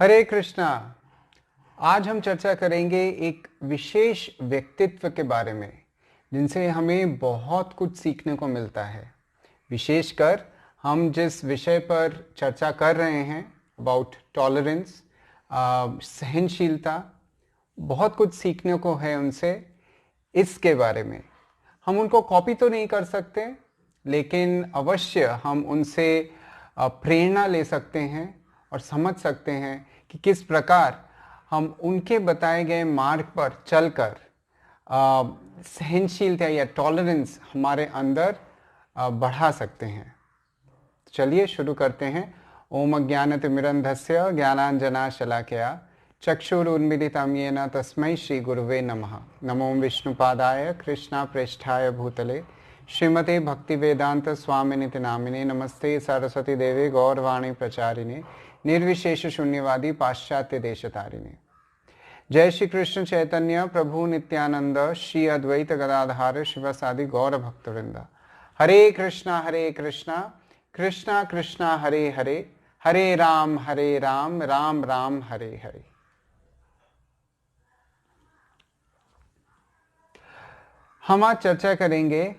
हरे कृष्णा। आज हम चर्चा करेंगे एक विशेष व्यक्तित्व के बारे में जिनसे हमें बहुत कुछ सीखने को मिलता है। विशेषकर हम जिस विषय पर चर्चा कर रहे हैं अबाउट टॉलरेंस, सहनशीलता, बहुत कुछ सीखने को है उनसे। इसके बारे में हम उनको कॉपी तो नहीं कर सकते, लेकिन अवश्य हम उनसे प्रेरणा ले सकते हैं और समझ सकते हैं कि किस प्रकार हम उनके बताए गए मार्ग पर चलकर सहनशीलता या टॉलरेंस हमारे अंदर बढ़ा सकते हैं। चलिए शुरू करते हैं। ओम अज्ञानतिमिरन्धस्य ज्ञानाञ्जनशलाकया चक्षुरुन्मीलितं येन तस्मै श्री गुरुवे नमः। नमो विष्णुपादाय कृष्णप्रेष्ठाय भूतले श्रीमते भक्तिवेदांत स्वामिनिति नामिने। नमस्ते सरस्वती देवे गौरवाणी प्रचारिणे निर्विशेष शून्यवादी पाश्चात्य देशतारिणे। जय श्री कृष्ण चैतन्य प्रभु नित्यानंद श्री अद्वैत गदाधार शिवसादि गौर भक्तवृंद। हरे कृष्णा कृष्णा कृष्णा हरे हरे, हरे राम राम राम हरे हरे। हम आज चर्चा करेंगे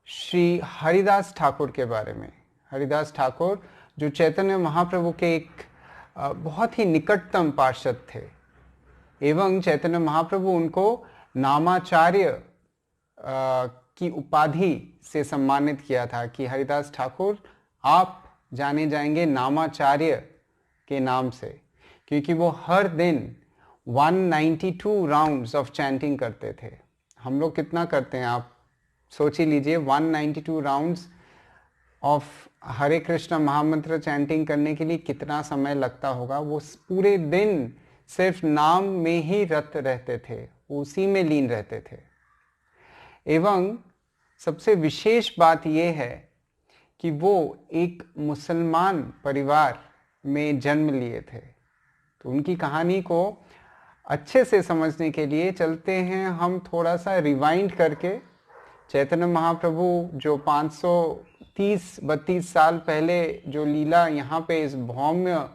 श्री हरिदास ठाकुर के बारे में। हरिदास ठाकुर जो चैतन्य महाप्रभु के एक बहुत ही निकटतम पार्षद थे एवं चैतन्य महाप्रभु उनको नामाचार्य की उपाधि से सम्मानित किया था कि हरिदास ठाकुर आप जाने जाएंगे नामाचार्य के नाम से, क्योंकि वो हर दिन 192 राउंड्स ऑफ चैंटिंग करते थे। हम लोग कितना करते हैं आप सोच ही लीजिए। 192 राउंड्स ऑफ हरे कृष्ण महामंत्र चैंटिंग करने के लिए कितना समय लगता होगा। वो पूरे दिन सिर्फ नाम में ही रत रहते थे, उसी में लीन रहते थे। एवं सबसे विशेष बात यह है कि वो एक मुसलमान परिवार में जन्म लिए थे। तो उनकी कहानी को अच्छे से समझने के लिए चलते हैं हम थोड़ा सा रिवाइंड करके। चैतन्य महाप्रभु जो 530-32 साल पहले जो लीला यहाँ पे इस भौम्य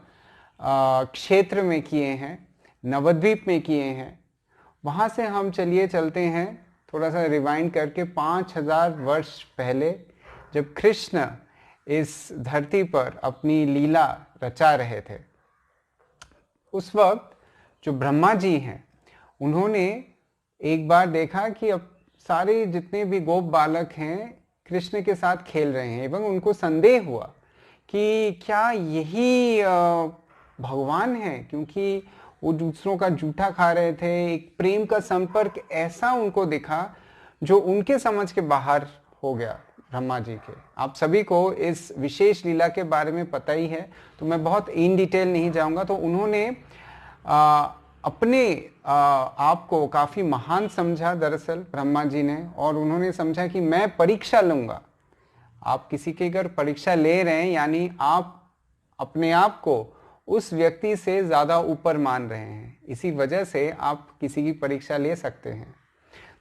क्षेत्र में किए हैं, नवद्वीप में किए हैं, वहाँ से हम चलते हैं थोड़ा सा रिवाइंड करके 5000 वर्ष पहले, जब कृष्ण इस धरती पर अपनी लीला रचा रहे थे। उस वक्त जो ब्रह्मा जी हैं, उन्होंने एक बार देखा कि अब सारे जितने भी गोप बालक हैं कृष्ण के साथ खेल रहे हैं एवं उनको संदेह हुआ कि क्या यही भगवान है, क्योंकि वो दूसरों का जूठा खा रहे थे। एक प्रेम का संपर्क ऐसा उनको दिखा जो उनके समझ के बाहर हो गया ब्रह्मा जी के। आप सभी को इस विशेष लीला के बारे में पता ही है, तो मैं बहुत इन डिटेल नहीं जाऊंगा। तो उन्होंने अपने आप को काफ़ी महान समझा दरअसल ब्रह्मा जी ने, और उन्होंने समझा कि मैं परीक्षा लूँगा। आप किसी के अगर परीक्षा ले रहे हैं यानी आप अपने आप को उस व्यक्ति से ज़्यादा ऊपर मान रहे हैं, इसी वजह से आप किसी की परीक्षा ले सकते हैं।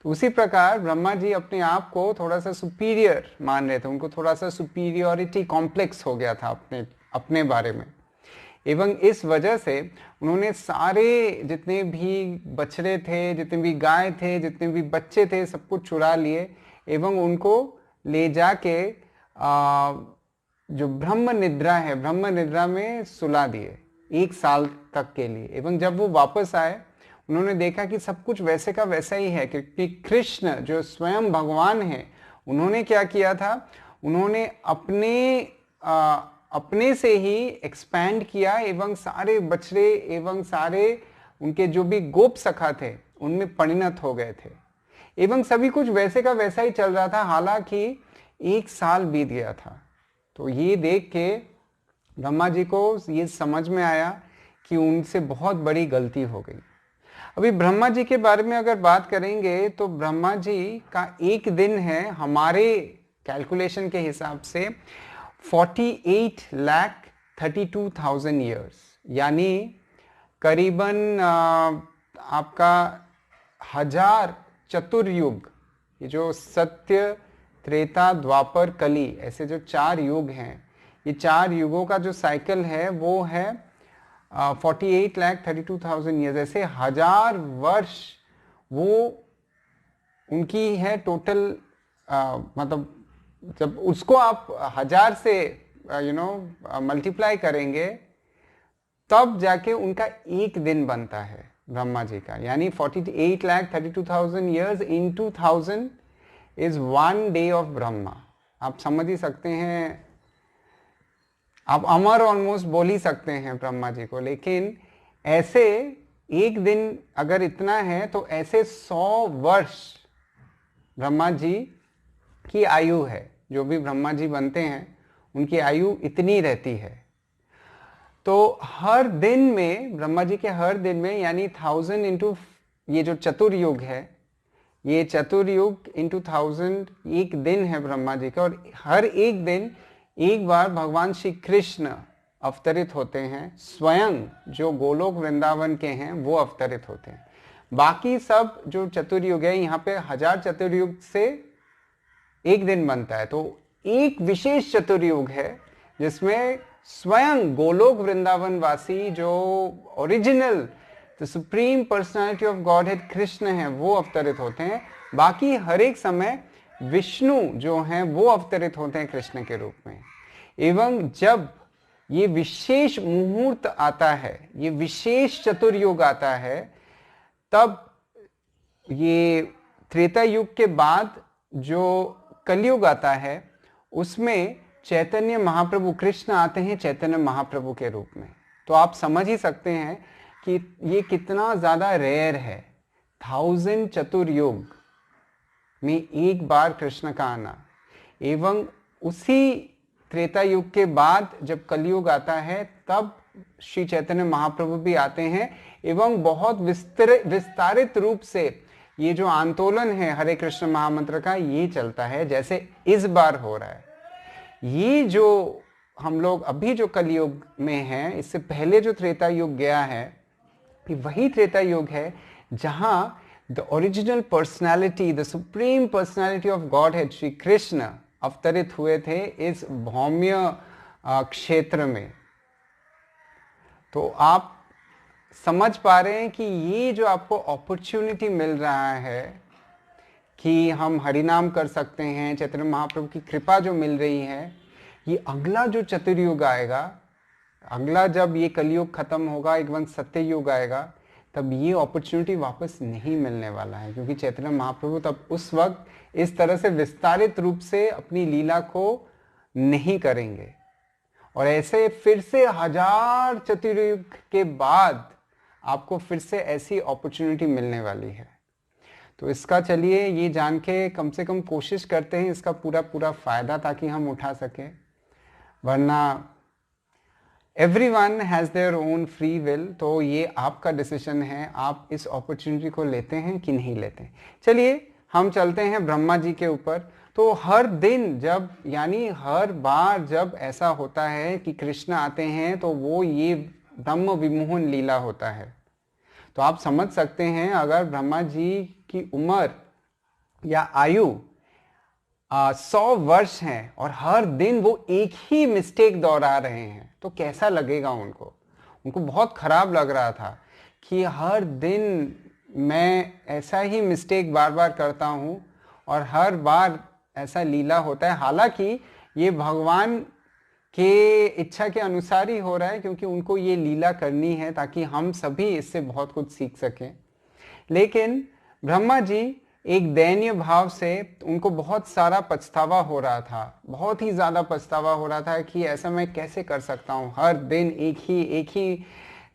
तो उसी प्रकार ब्रह्मा जी अपने आप को थोड़ा सा सुपीरियर मान रहे थे। उनको थोड़ा सा सुपीरियरिटी कॉम्प्लेक्स हो गया था अपने बारे में। एवं इस वजह से उन्होंने सारे जितने भी बछड़े थे, जितने भी गाय थे, जितने भी बच्चे थे, सब कुछ चुरा लिए एवं उनको ले जाके जो ब्रह्म निद्रा है, ब्रह्म निद्रा में सुला दिए 1 साल तक के लिए। एवं जब वो वापस आए, उन्होंने देखा कि सब कुछ वैसे का वैसा ही है, क्योंकि कृष्ण जो स्वयं भगवान है, उन्होंने क्या किया था, उन्होंने अपने से ही एक्सपैंड किया एवं सारे बछड़े एवं सारे उनके जो भी गोप सखा थे उनमें परिणत हो गए थे। एवं सभी कुछ वैसे का वैसा ही चल रहा था, हालांकि 1 साल बीत गया था। तो ये देख के ब्रह्मा जी को ये समझ में आया कि उनसे बहुत बड़ी गलती हो गई। अभी ब्रह्मा जी के बारे में अगर बात करेंगे तो ब्रह्मा जी का एक दिन है हमारे कैलकुलेशन के हिसाब से 48,32,000 ईयर्स, यानी करीबन आपका 1000 चतुर्युग। ये जो सत्य, त्रेता, द्वापर, कली, ऐसे जो 4 युग हैं, ये 4 युगों का जो साइकिल है वो है 48,32,000 ईयर्स, ऐसे 1000 वर्ष वो उनकी है टोटल। मतलब जब उसको आप 1000 से मल्टीप्लाई करेंगे तब जाके उनका एक दिन बनता है ब्रह्मा जी का। यानी 48,32,000 years into 1000 is 1 day of Brahma. आप समझ ही सकते हैं, आप अमर ऑलमोस्ट बोल ही सकते हैं ब्रह्मा जी को। लेकिन ऐसे एक दिन अगर इतना है तो ऐसे 100 वर्ष ब्रह्मा जी की आयु है। जो भी ब्रह्मा जी बनते हैं उनकी आयु इतनी रहती है। तो हर दिन में ब्रह्मा जी के हर दिन में यानी 1000 इंटू ये जो चतुर्युग है, ये चतुर्युग इंटू 1000 एक दिन है ब्रह्मा जी का। और हर एक दिन एक बार भगवान श्री कृष्ण अवतरित होते हैं, स्वयं जो गोलोक वृंदावन के हैं वो अवतरित होते हैं। बाकी सब जो चतुर्युग है यहाँ पे 1000 चतुर्युग से एक दिन बनता है। तो एक विशेष चतुर्युग है जिसमें स्वयं गोलोक वृंदावन वासी जो original the supreme personality of God head Krishna है वो अवतरित होते हैं। बाकी हर एक समय विष्णु जो हैं वो अवतरित होते हैं कृष्ण के रूप में। एवं जब ये विशेष मुहूर्त आता है, ये विशेष चतुर्युग आता है, तब ये त्रेता युग के बाद जो कलयुग आता है उसमें चैतन्य महाप्रभु कृष्ण आते हैं चैतन्य महाप्रभु के रूप में। तो आप समझ ही सकते हैं कि ये कितना ज्यादा रेयर है। 1000 चतुर्युग में एक बार कृष्ण का आना। एवं उसी त्रेता युग के बाद जब कलयुग आता है तब श्री चैतन्य महाप्रभु भी आते हैं। एवं बहुत विस्तारित रूप से ये जो आंदोलन है हरे कृष्ण महामंत्र का ये चलता है, जैसे इस बार हो रहा है। ये जो हम लोग अभी जो कलयुग में हैं, इससे पहले जो त्रेता युग गया है, वही त्रेता युग है जहां the original personality, the supreme personality of God head Shri Krishna अवतरित हुए थे इस भौम्य क्षेत्र में। तो आप समझ पा रहे हैं कि ये जो आपको अपॉर्चुनिटी मिल रहा है कि हम हरिनाम कर सकते हैं, चैतन्य महाप्रभु की कृपा जो मिल रही है, ये अगला जो चतुर्युग आएगा, अगला जब ये कलयुग खत्म होगा, एक बार सत्य युग आएगा, तब ये अपॉर्चुनिटी वापस नहीं मिलने वाला है। क्योंकि चैतन्य महाप्रभु तब उस वक्त इस तरह से विस्तारित रूप से अपनी लीला को नहीं करेंगे। और ऐसे फिर से 1000 चतुर्युग के बाद आपको फिर से ऐसी अपॉर्चुनिटी मिलने वाली है। तो इसका चलिए ये जान के कम से कम कोशिश करते हैं इसका पूरा पूरा फायदा ताकि हम उठा सकें। वरना everyone has their own free will, तो ये आपका डिसीजन है, आप इस अपॉर्चुनिटी को लेते हैं कि नहीं लेते। चलिए हम चलते हैं ब्रह्मा जी के ऊपर। तो हर दिन जब यानी हर बार जब ऐसा होता है कि कृष्ण आते हैं तो वो ये ब्रह्म विमोहन लीला होता है। तो आप समझ सकते हैं अगर ब्रह्मा जी की उम्र या आयु 100 वर्ष हैं और हर दिन वो एक ही मिस्टेक दोहरा रहे हैं तो कैसा लगेगा उनको। उनको बहुत खराब लग रहा था कि हर दिन मैं ऐसा ही मिस्टेक बार बार करता हूँ और हर बार ऐसा लीला होता है। हालांकि ये भगवान के इच्छा के अनुसार ही हो रहा है क्योंकि उनको ये लीला करनी है ताकि हम सभी इससे बहुत कुछ सीख सकें। लेकिन ब्रह्मा जी एक दयनीय भाव से, उनको बहुत सारा पछतावा हो रहा था, बहुत ही ज़्यादा पछतावा हो रहा था कि ऐसा मैं कैसे कर सकता हूँ। हर दिन एक ही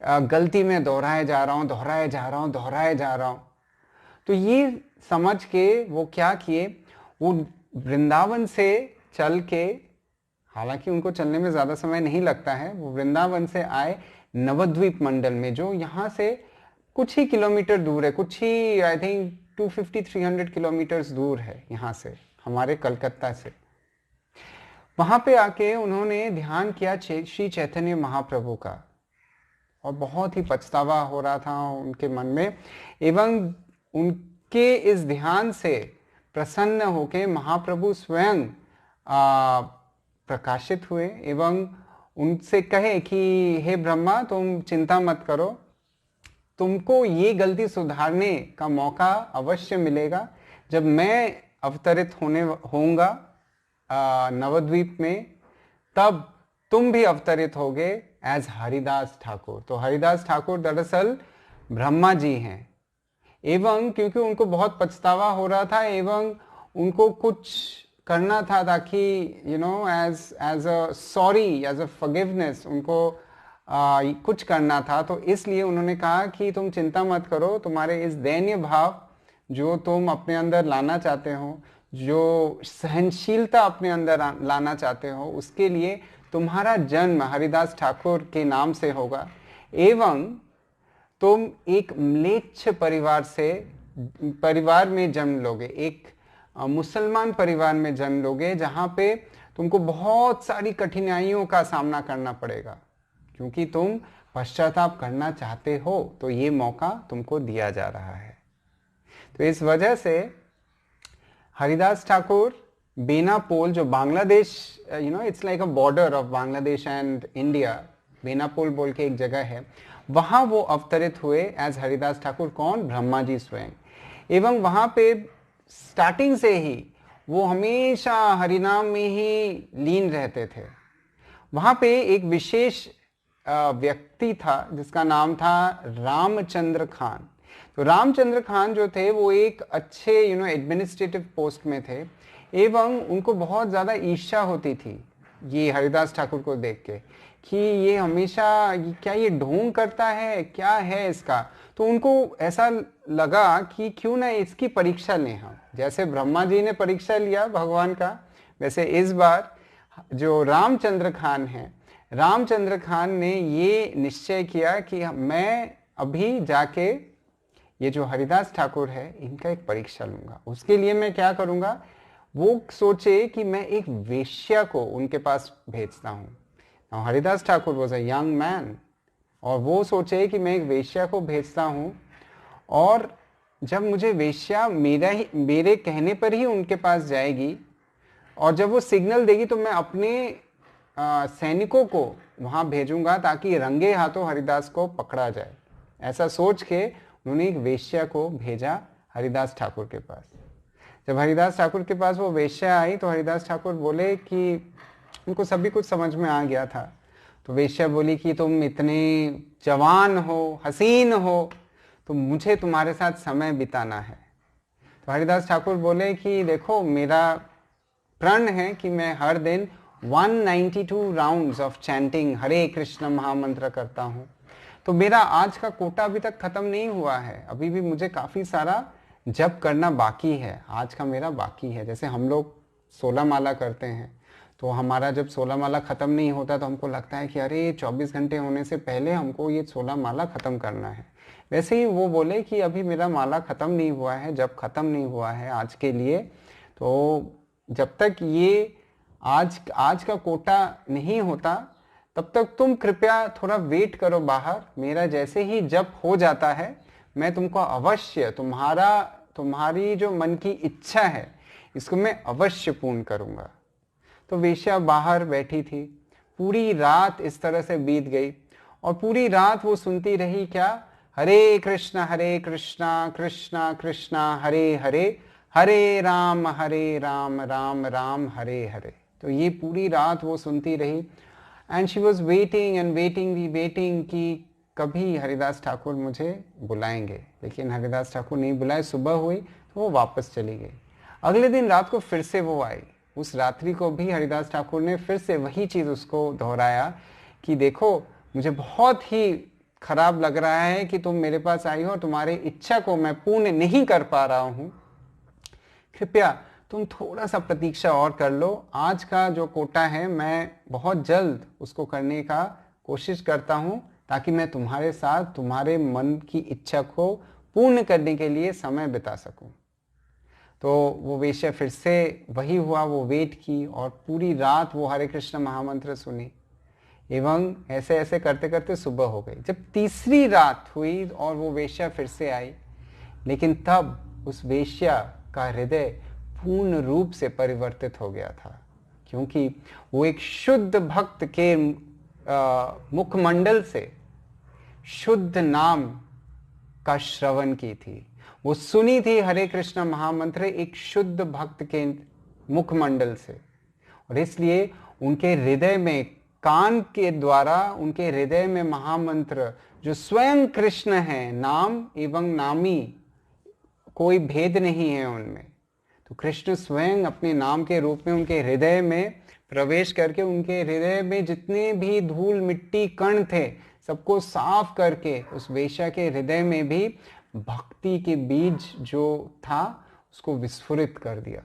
गलती में दोहराए जा रहा हूँ। तो ये समझ के वो क्या किए, वो वृंदावन से चल के, हालांकि उनको चलने में ज़्यादा समय नहीं लगता है, वो वृंदावन से आए नवद्वीप मंडल में जो यहाँ से कुछ ही किलोमीटर दूर है, कुछ ही आई थिंक 250-300 किलोमीटर्स दूर है यहाँ से, हमारे कलकत्ता से। वहाँ पे आके उन्होंने ध्यान किया श्री चैतन्य महाप्रभु का और बहुत ही पछतावा हो रहा था उनके मन में। एवं उनके इस ध्यान से प्रसन्न होके महाप्रभु स्वयं प्रकाशित हुए एवं उनसे कहे कि हे ब्रह्मा, तुम चिंता मत करो, तुमको ये गलती सुधारने का मौका अवश्य मिलेगा जब मैं अवतरित होऊंगा नवद्वीप में, तब तुम भी अवतरित होगे एज हरिदास ठाकुर। तो हरिदास ठाकुर दरअसल ब्रह्मा जी हैं, एवं क्योंकि उनको बहुत पछतावा हो रहा था एवं उनको कुछ करना था ताकि as a sorry, as a forgiveness उनको कुछ करना था, तो इसलिए उन्होंने कहा कि तुम चिंता मत करो, तुम्हारे इस दैन्य भाव जो तुम अपने अंदर लाना चाहते हो, जो सहनशीलता अपने अंदर लाना चाहते हो, उसके लिए तुम्हारा जन्म हरिदास ठाकुर के नाम से होगा, एवं तुम एक म्लेच्छ परिवार में जन्म लोगे, एक मुसलमान परिवार में जन्म लोगे, जहां पे तुमको बहुत सारी कठिनाइयों का सामना करना पड़ेगा, क्योंकि तुम पश्चाताप करना चाहते हो, तो ये मौका तुमको दिया जा रहा है। तो इस वजह से हरिदास ठाकुर बेनापोल, जो Bangladesh, it's like a border of Bangladesh and India, Benapole बोल के एक जगह है, वहां वो अवतरित हुए एज हरिदास ठाकुर। कौन? ब्रह्मा जी स्वयं। एवं वहां पे स्टार्टिंग से ही वो हमेशा हरिनाम में ही लीन रहते थे। वहां पे एक विशेष व्यक्ति था जिसका नाम था रामचंद्र खान। तो रामचंद्र खान जो थे वो एक अच्छे एडमिनिस्ट्रेटिव पोस्ट में थे, एवं उनको बहुत ज़्यादा ईर्ष्या होती थी ये हरिदास ठाकुर को देख के कि ये हमेशा क्या ये ढोंग करता है, क्या है इसका। तो उनको ऐसा लगा कि क्यों ना इसकी परीक्षा लें हम, जैसे ब्रह्मा जी ने परीक्षा लिया भगवान का, वैसे इस बार जो रामचंद्र खान हैं, रामचंद्र खान ने ये निश्चय किया कि मैं अभी जाके ये जो हरिदास ठाकुर है इनका एक परीक्षा लूंगा। उसके लिए मैं क्या करूंगा, वो सोचे कि मैं एक वेश्या को उनके पास भेजता हूँ। Haridas Thakur was a young man, और वो सोचे कि मैं एक वेश्या को भेजता हूँ, और जब मुझे वेश्या मेरे कहने पर ही उनके पास जाएगी, और जब वो सिग्नल देगी तो मैं अपने सैनिकों को वहाँ भेजूंगा ताकि रंगे हाथों हरिदास को पकड़ा जाए। ऐसा सोच के उन्होंने एक वेश्या को भेजा हरिदास ठाकुर के पास। जब हरिदास ठाकुर के पास वो वेश्या आई तो हरिदास ठाकुर बोले कि उनको सभी कुछ समझ में आ गया था। तो वेश्या बोली कि तुम इतने जवान हो, हसीन हो, तो मुझे तुम्हारे साथ समय बिताना है। तो हरिदास ठाकुर बोले कि देखो, मेरा प्रण है कि मैं हर दिन 192 राउंड्स ऑफ चैंटिंग हरे कृष्ण महामंत्र करता हूँ, तो मेरा आज का कोटा अभी तक खत्म नहीं हुआ है, अभी भी मुझे काफ़ी सारा जप करना बाकी है, आज का मेरा बाकी है। जैसे हम लोग 16 माला करते हैं, तो हमारा जब 16 माला ख़त्म नहीं होता तो हमको लगता है कि अरे 24 घंटे होने से पहले हमको ये 16 माला ख़त्म करना है। वैसे ही वो बोले कि अभी मेरा माला ख़त्म नहीं हुआ है, जब ख़त्म नहीं हुआ है आज के लिए, तो जब तक ये आज का कोटा नहीं होता तब तक तुम कृपया थोड़ा वेट करो बाहर, मेरा जैसे ही जब हो जाता है मैं तुमको अवश्य तुम्हारी जो मन की इच्छा है इसको मैं अवश्य पूर्ण करूँगा। तो वेश्या बाहर बैठी थी, पूरी रात इस तरह से बीत गई, और पूरी रात वो सुनती रही क्या, हरे कृष्णा कृष्णा कृष्णा हरे हरे, हरे राम राम राम हरे हरे। तो ये पूरी रात वो सुनती रही, and she was waiting and waiting कि कभी हरिदास ठाकुर मुझे बुलाएंगे, लेकिन हरिदास ठाकुर नहीं बुलाए। सुबह हुई तो वो वापस चली गई। अगले दिन रात को फिर से वो आई। उस रात्रि को भी हरिदास ठाकुर ने फिर से वही चीज़ उसको दोहराया कि देखो, मुझे बहुत ही खराब लग रहा है कि तुम मेरे पास आई हो, तुम्हारी इच्छा को मैं पूर्ण नहीं कर पा रहा हूँ, कृपया तुम थोड़ा सा प्रतीक्षा और कर लो। आज का जो कोटा है मैं बहुत जल्द उसको करने का कोशिश करता हूँ, ताकि मैं तुम्हारे साथ तुम्हारे मन की इच्छा को पूर्ण करने के लिए समय बिता सकूं। तो वो वेश्या फिर से वही हुआ, वो वेट की और पूरी रात वो हरे कृष्ण महामंत्र सुनी, एवं ऐसे ऐसे करते करते सुबह हो गई। जब तीसरी रात हुई और वो वेश्या फिर से आई, लेकिन तब उस वेश्या का हृदय पूर्ण रूप से परिवर्तित हो गया था, क्योंकि वो एक शुद्ध भक्त के मुखमंडल से शुद्ध नाम का श्रवण की थी, वो सुनी थी हरे कृष्ण महामंत्र एक शुद्ध भक्त के मुखमंडल से, और इसलिए उनके हृदय में, कान के द्वारा उनके हृदय में महामंत्र जो स्वयं कृष्ण है, नाम एवं नामी, कोई भेद नहीं है उनमें। तो कृष्ण स्वयं अपने नाम के रूप में उनके हृदय में प्रवेश करके उनके हृदय में जितने भी धूल मिट्टी कण थे सबको साफ करके उस वेश्या के हृदय में भी भक्ति के बीज जो था उसको विस्फुरित कर दिया।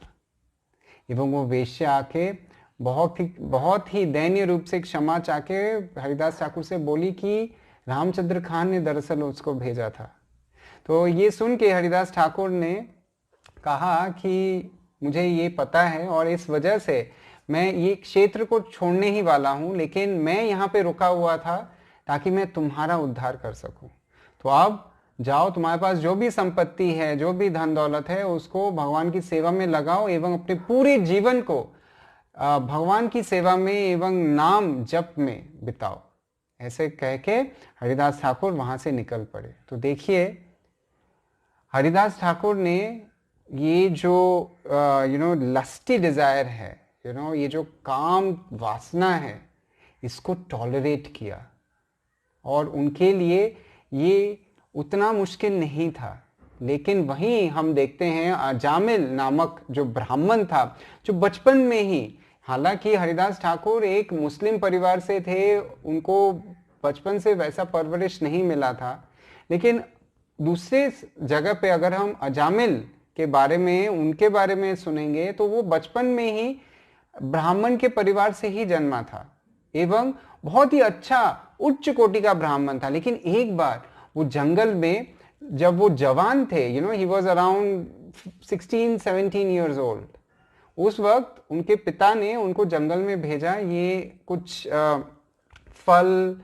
एवं वो वेश्या आके बहुत ही दयनीय रूप से क्षमा चाहके हरिदास ठाकुर से बोली कि रामचंद्र खान ने दरअसल उसको भेजा था। तो ये सुन के हरिदास ठाकुर ने कहा कि मुझे ये पता है और इस वजह से मैं ये क्षेत्र को छोड़ने ही वाला हूँ, लेकिन मैं यहाँ पे रुका हुआ था ताकि मैं तुम्हारा उद्धार कर सकूं। तो अब जाओ, तुम्हारे पास जो भी संपत्ति है, जो भी धन दौलत है, उसको भगवान की सेवा में लगाओ एवं अपने पूरे जीवन को भगवान की सेवा में एवं नाम जप में बिताओ। ऐसे कह के हरिदास ठाकुर वहां से निकल पड़े। तो देखिए हरिदास ठाकुर ने ये जो लस्टी डिजायर है, ये जो काम वासना है, इसको टॉलरेट किया, और उनके लिए ये उतना मुश्किल नहीं था। लेकिन वहीं हम देखते हैं अजामिल नामक जो ब्राह्मण था, जो बचपन में ही, हालांकि हरिदास ठाकुर एक मुस्लिम परिवार से थे, उनको बचपन से वैसा परवरिश नहीं मिला था, लेकिन दूसरे जगह पे अगर हम अजामिल के बारे में, उनके बारे में सुनेंगे तो वो बचपन में ही ब्राह्मण के परिवार से ही जन्मा था एवं बहुत ही अच्छा उच्च कोटि का ब्राह्मण था। लेकिन एक बार वो जंगल में जब वो जवान थे, he was around 16-17 years old, उस वक्त उनके पिता ने उनको जंगल में भेजा ये कुछ फल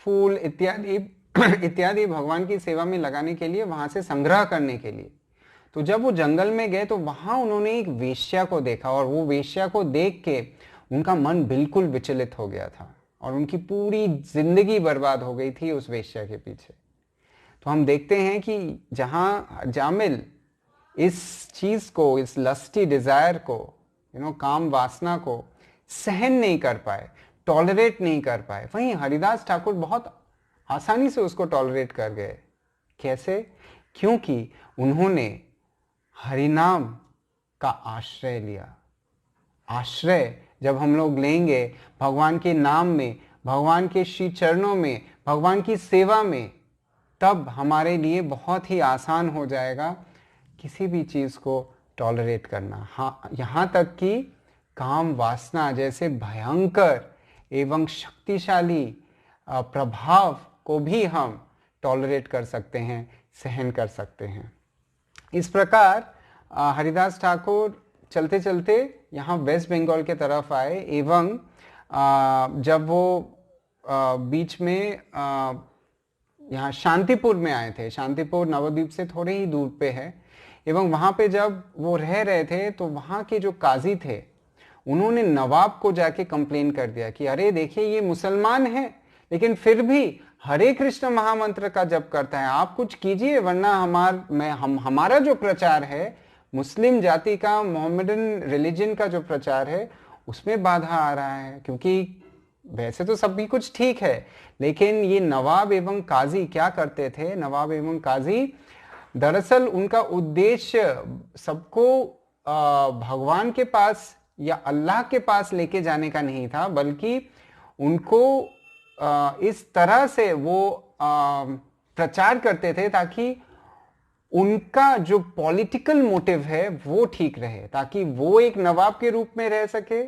फूल इत्यादि भगवान की सेवा में लगाने के लिए, वहां से संग्रह करने के लिए। तो जब वो जंगल में गए तो वहां उन्होंने एक वेश्या को देखा, और वो वेश्या को देख के उनका मन बिल्कुल विचलित हो गया था और उनकी पूरी जिंदगी बर्बाद हो गई थी उस वेश्या के पीछे। तो हम देखते हैं कि जहां जामिल इस चीज को, इस लस्टी डिजायर को, काम वासना को सहन नहीं कर पाए, टॉलरेट नहीं कर पाए, वहीं हरिदास ठाकुर बहुत आसानी से उसको टॉलरेट कर गए। कैसे? क्योंकि उन्होंने हरिनाम का आश्रय लिया। आश्रय जब हम लोग लेंगे भगवान के नाम में, भगवान के श्री चरणों में, भगवान की सेवा में, तब हमारे लिए बहुत ही आसान हो जाएगा किसी भी चीज को टॉलरेट करना। हाँ, यहाँ तक कि काम वासना जैसे भयंकर एवं शक्तिशाली प्रभाव को भी हम टॉलरेट कर सकते हैं, सहन कर सकते हैं। इस प्रकार हरिदास ठाकुर चलते चलते यहाँ वेस्ट बंगाल के तरफ आए एवं जब वो बीच में यहाँ शांतिपुर में आए थे, शांतिपुर नवद्वीप से थोड़े ही दूर पे है, एवं वहाँ पे जब वो रह रहे थे तो वहाँ के जो काजी थे उन्होंने नवाब को जाके कंप्लेन कर दिया कि अरे देखिए ये मुसलमान है लेकिन फिर भी हरे कृष्ण महामंत्र का जप करता है, आप कुछ कीजिए वरना हमारा जो प्रचार है, मुस्लिम जाति का, मोहम्मदन रिलीजन का जो प्रचार है उसमें बाधा आ रहा है। क्योंकि वैसे तो सब भी कुछ ठीक है, लेकिन ये नवाब एवं काजी क्या करते थे? नवाब एवं काजी दरअसल उनका उद्देश्य सबको भगवान के पास या अल्लाह के पास लेके जाने का नहीं था, बल्कि उनको इस तरह से वो प्रचार करते थे ताकि उनका जो पॉलिटिकल मोटिव है वो ठीक रहे, ताकि वो एक नवाब के रूप में रह सके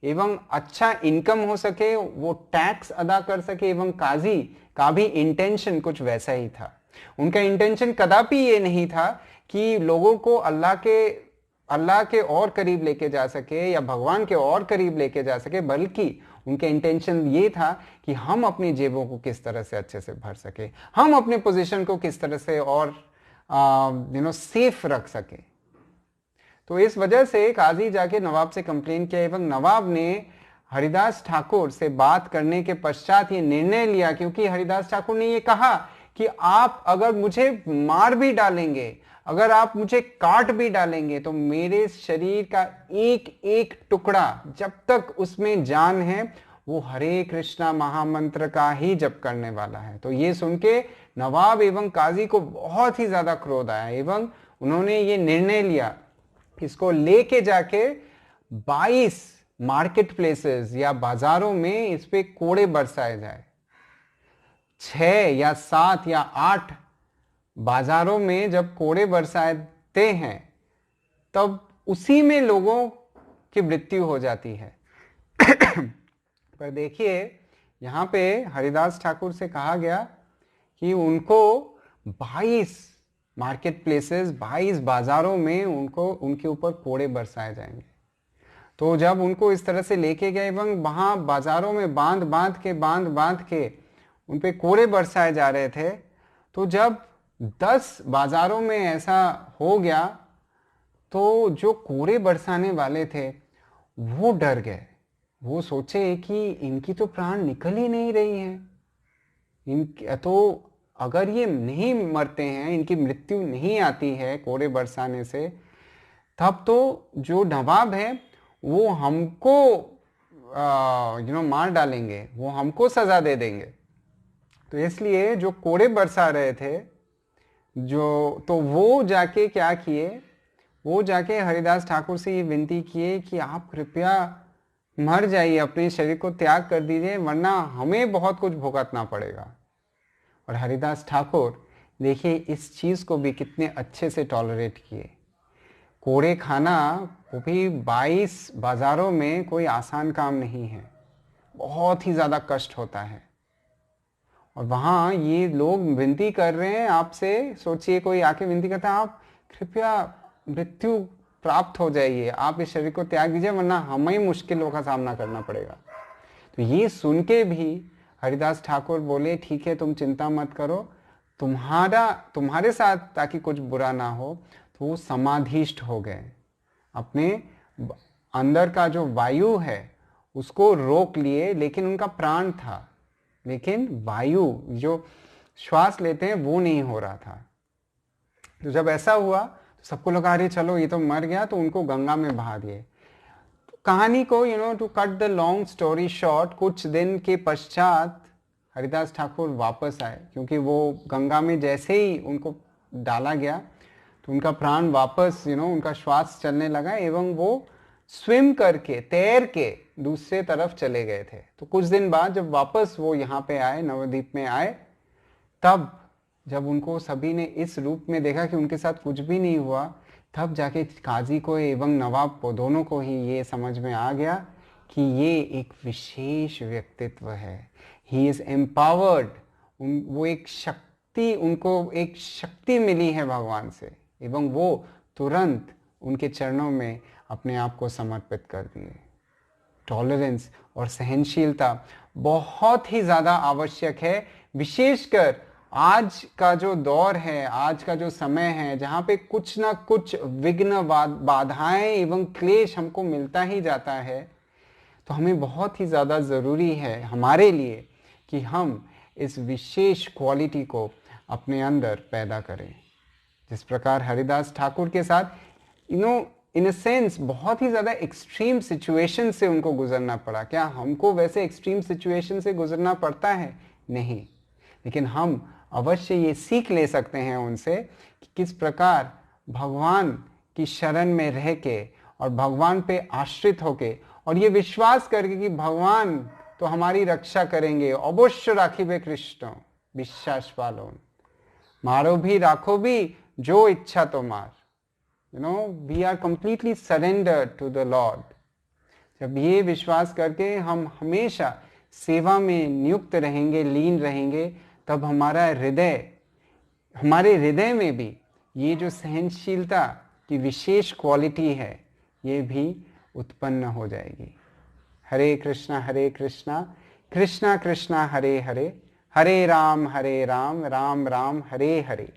एवं अच्छा इनकम हो सके, वो टैक्स अदा कर सके। एवं काजी का भी इंटेंशन कुछ वैसा ही था। उनका इंटेंशन कदापि ये नहीं था कि लोगों को अल्लाह के और करीब लेके जा सके या भगवान के और करीब लेके जा सके, बल्कि उनके इंटेंशन ये था कि हम अपनी जेबों को किस तरह से अच्छे से भर सके, हम अपने पोजीशन को किस तरह से और सेफ रख सके। तो इस वजह से काजी जाके नवाब से कंप्लेन किया एवं नवाब ने हरिदास ठाकुर से बात करने के पश्चात ये निर्णय लिया, क्योंकि हरिदास ठाकुर ने ये कहा कि आप अगर मुझे मार भी डालेंगे, अगर आप मुझे काट भी डालेंगे, तो मेरे शरीर का एक एक टुकड़ा जब तक उसमें जान है वो हरे कृष्णा महामंत्र का ही जप करने वाला है। तो ये सुन के नवाब एवं काजी को बहुत ही ज्यादा क्रोध आया एवं उन्होंने ये निर्णय लिया, इसको लेके जाके 22 मार्केट प्लेसेस या बाजारों में इस पे कोड़े बरसाए जाए। 6 या 7 या 8 बाजारों में जब कोड़े बरसाते हैं तब उसी में लोगों की मृत्यु हो जाती है। पर देखिए यहां पे हरिदास ठाकुर से कहा गया कि उनको 22 मार्केट प्लेसेस, 22 बाजारों में उनको उनके ऊपर कोड़े बरसाए जाएंगे। तो जब उनको इस तरह से लेके गए एवं वहां बाजारों में बांध बांध के उन पे कोड़े बरसाए जा रहे थे, तो जब 10 बाजारों में ऐसा हो गया तो जो कोड़े बरसाने वाले थे वो डर गए। वो सोचे कि इनकी तो प्राण निकल ही नहीं रही है, तो अगर ये नहीं मरते हैं, इनकी मृत्यु नहीं आती है कोड़े बरसाने से, तब तो जो नवाब है वो हमको मार डालेंगे, वो हमको सजा दे देंगे। तो इसलिए जो कोड़े बरसा रहे थे तो वो जाके क्या किए, वो जाके हरिदास ठाकुर से ये विनती किए कि आप कृपया मर जाइए, अपने शरीर को त्याग कर दीजिए, वरना हमें बहुत कुछ भुगतना पड़ेगा। और हरिदास ठाकुर देखिए इस चीज को भी कितने अच्छे से टॉलरेट किए। कोड़े खाना वो भी 22 बाजारों में कोई आसान काम नहीं है, बहुत ही ज्यादा कष्ट होता है। और वहां ये लोग विनती कर रहे हैं आपसे, सोचिए कोई आके विनती करता है आप कृपया मृत्यु प्राप्त हो जाइए, आप इस शरीर को त्याग दीजिए, वरना हमें मुश्किलों का सामना करना पड़ेगा। तो ये सुन के भी हरिदास ठाकुर बोले ठीक है तुम चिंता मत करो, तुम्हारे साथ ताकि कुछ बुरा ना हो। तो वो समाधिष्ठ हो गए, अपने अंदर का जो वायु है उसको रोक लिए, लेकिन उनका प्राण था, लेकिन वायु जो श्वास लेते हैं वो नहीं हो रहा था। तो जब ऐसा हुआ तो सबको लगा अरे चलो ये तो मर गया, तो उनको गंगा में बहा दिए। तो कहानी को to cut the long story short, कुछ दिन के पश्चात हरिदास ठाकुर वापस आए, क्योंकि वो गंगा में जैसे ही उनको डाला गया तो उनका प्राण वापस उनका श्वास चलने लगा एवं वो स्विम करके, तैर के दूसरे तरफ चले गए थे। तो कुछ दिन बाद जब वापस वो यहाँ पे आए, नवद्वीप में आए, तब जब उनको सभी ने इस रूप में देखा कि उनके साथ कुछ भी नहीं हुआ, तब जाके काजी को एवं नवाब को दोनों को ही ये समझ में आ गया कि ये एक विशेष व्यक्तित्व है। ही इज एम्पावर्ड, वो एक शक्ति, उनको एक शक्ति मिली है भगवान से, एवं वो तुरंत उनके चरणों में अपने आप को समर्पित कर दिए। टॉलरेंस और सहनशीलता बहुत ही ज़्यादा आवश्यक है, विशेषकर आज का जो दौर है, आज का जो समय है, जहाँ पे कुछ ना कुछ विघ्न, बाधाएं एवं क्लेश हमको मिलता ही जाता है। तो हमें बहुत ही ज़्यादा ज़रूरी है हमारे लिए कि हम इस विशेष क्वालिटी को अपने अंदर पैदा करें। जिस प्रकार हरिदास ठाकुर के साथ इन अ सेंस बहुत ही ज़्यादा एक्सट्रीम सिचुएशन से उनको गुजरना पड़ा। क्या हमको वैसे एक्सट्रीम सिचुएशन से गुजरना पड़ता है? नहीं, लेकिन हम अवश्य ये सीख ले सकते हैं उनसे कि किस प्रकार भगवान की शरण में रह के और भगवान पे आश्रित होके और ये विश्वास करके कि भगवान तो हमारी रक्षा करेंगे, अवश्य राखिबे कृष्ण विश्वास पालो, मारो भी राखो भी जो इच्छा तो मार। We are completely surrendered to the lord. जब ये विश्वास करके हम हमेशा सेवा में नियुक्त रहेंगे, लीन रहेंगे, तब हमारे हृदय में भी ये जो सहनशीलता की विशेष क्वालिटी है ये भी उत्पन्न हो जाएगी। हरे कृष्णा कृष्णा कृष्णा हरे हरे, हरे राम राम राम हरे हरे।